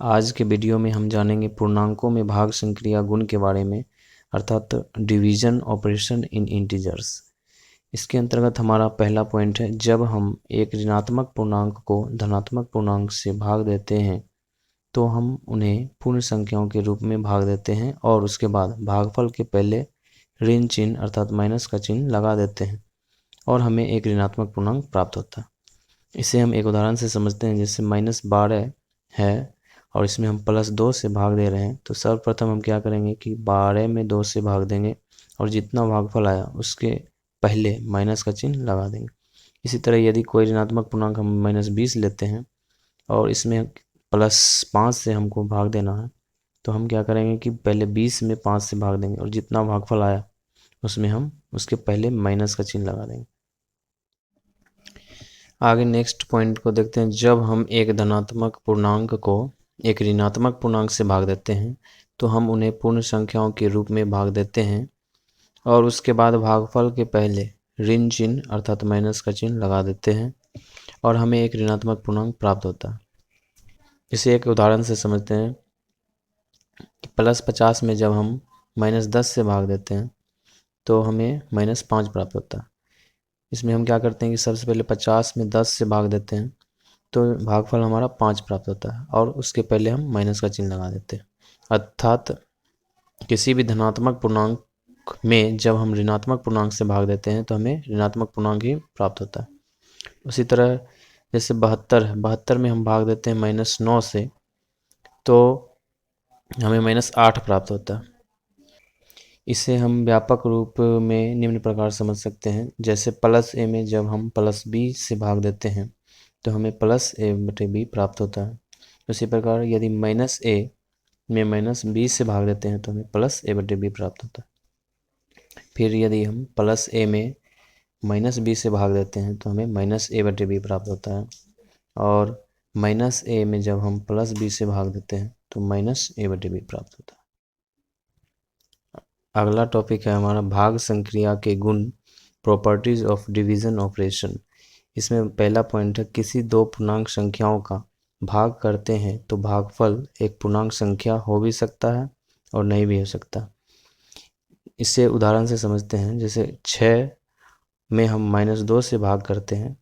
आज के वीडियो में हम जानेंगे पूर्णांकों में भाग संक्रिया गुण के बारे में, अर्थात डिवीजन ऑपरेशन इन इंटीजर्स। इसके अंतर्गत हमारा पहला पॉइंट है, जब हम एक ऋणात्मक पूर्णांक को धनात्मक पूर्णांक से भाग देते हैं तो हम उन्हें पूर्ण संख्याओं के रूप में भाग देते हैं और उसके बाद भागफल के पहले ऋण चिन्ह अर्थात माइनस का चिन्ह लगा देते हैं और हमें एक ऋणात्मक पूर्णांक प्राप्त होता है। इसे हम एक उदाहरण से समझते हैं। जैसे -12 है और इसमें हम +2 से भाग दे रहे हैं, तो सर्वप्रथम हम क्या करेंगे कि 12 में 2 से भाग देंगे और जितना भागफल आया उसके पहले माइनस का चिन्ह लगा देंगे। इसी तरह यदि कोई ऋणात्मक पूर्णांक हम -20 लेते हैं और इसमें +5 से हमको भाग देना है, तो हम क्या करेंगे कि पहले 20 में 5 से भाग देंगे और जितना भागफल आया उसमें हम उसके पहले माइनस का चिन्ह लगा देंगे। आगे नेक्स्ट पॉइंट को देखते हैं। जब हम एक धनात्मक पूर्णांक को एक ऋणात्मक पूर्णांक से भाग देते हैं तो हम उन्हें पूर्ण संख्याओं के रूप में भाग देते हैं और उसके बाद भागफल के पहले ऋण चिन्ह अर्थात माइनस का चिन्ह लगा देते हैं और हमें एक ऋणात्मक पूर्णांक प्राप्त होता है। इसे एक उदाहरण से समझते हैं कि +50 में जब हम -10 से भाग देते हैं तो हमें -5 प्राप्त होता है। इसमें हम क्या करते हैं कि सबसे पहले 50 में 10 से भाग देते हैं तो भागफल हमारा 5 प्राप्त होता है और उसके पहले हम माइनस का चिन्ह लगा देते हैं। अर्थात किसी भी धनात्मक पूर्णांक में जब हम ऋणात्मक पूर्णांक से भाग देते हैं तो हमें ऋणात्मक पूर्णांक ही प्राप्त होता है। उसी तरह जैसे 72 में हम भाग देते हैं -9 से, तो हमें -8 प्राप्त होता है। इसे हम व्यापक रूप में निम्न प्रकार समझ सकते हैं। जैसे +a में जब हम +b से भाग देते हैं तो हमें +a/b प्राप्त होता है। उसी प्रकार यदि -a में -b से भाग देते हैं तो हमें +a/b प्राप्त होता है। फिर यदि हम +a में -b से भाग देते हैं तो हमें -a/b प्राप्त होता है और -a में जब हम +b से भाग देते हैं तो -a/b प्राप्त होता है। अगला टॉपिक है हमारा भाग संक्रिया के गुण, प्रॉपर्टीज ऑफ डिवीजन ऑपरेशन। इसमें पहला पॉइंट है, किसी दो पूर्णांक संख्याओं का भाग करते हैं तो भागफल एक पूर्णांक संख्या हो भी सकता है और नहीं भी हो सकता। इसे उदाहरण से समझते हैं। जैसे 6 में हम -2 से भाग करते हैं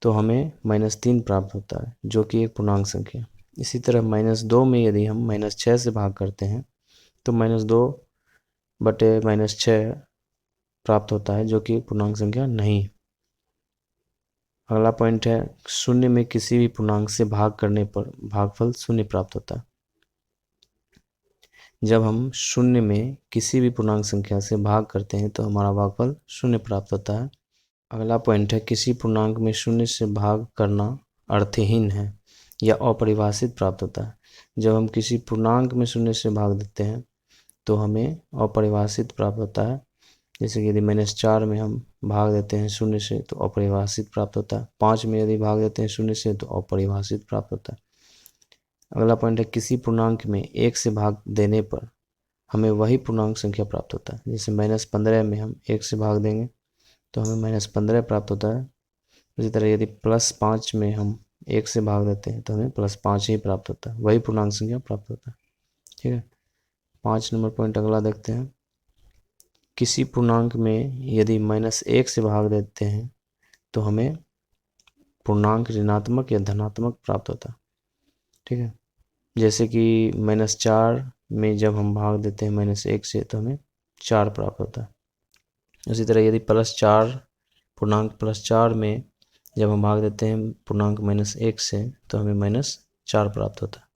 तो हमें -3 प्राप्त होता है जो कि एक पूर्णांक संख्या। इसी तरह -2 में यदि हम -6 से भाग करते हैं तो -2/-6 प्राप्त होता है जो कि पूर्णांक संख्या नहीं। अगला पॉइंट है, 0 में किसी भी पूर्णांक से भाग करने पर भागफल 0 प्राप्त होता है। जब हम 0 में किसी भी पूर्णांक संख्या से भाग करते हैं तो हमारा भागफल 0 प्राप्त होता है। अगला पॉइंट है, किसी पूर्णांक में 0 से भाग करना अर्थहीन है या अपरिभाषित प्राप्त होता है। जब हम किसी पूर्णांक में 0 से भाग देते हैं तो हमें अपरिभाषित प्राप्त होता है। जैसे कि यदि -4 में हम भाग देते हैं 0 से तो अपरिभाषित प्राप्त होता है। 5 में यदि भाग देते हैं 0 से तो अपरिभाषित प्राप्त होता है। अगला पॉइंट है, किसी पूर्णांक में 1 से भाग देने पर हमें वही पूर्णांक संख्या प्राप्त होता है। जैसे -15 में हम 1 से भाग देंगे तो हमें -15 प्राप्त होता है। इसी तरह यदि +5 में हम 1 से भाग देते हैं तो हमें +5 ही प्राप्त होता है, वही पूर्णांक संख्या प्राप्त होता है। ठीक है। 5 नंबर पॉइंट अगला देखते हैं। किसी पूर्णांक में यदि -1 से भाग देते हैं तो हमें पूर्णांक ऋणात्मक या धनात्मक प्राप्त होता है। ठीक है। जैसे कि -4 में जब हम भाग देते हैं -1 से तो हमें 4 प्राप्त होता है। उसी तरह यदि +4 पूर्णांक +4 में जब हम भाग देते हैं पूर्णांक -1 से तो हमें -4 प्राप्त होता है।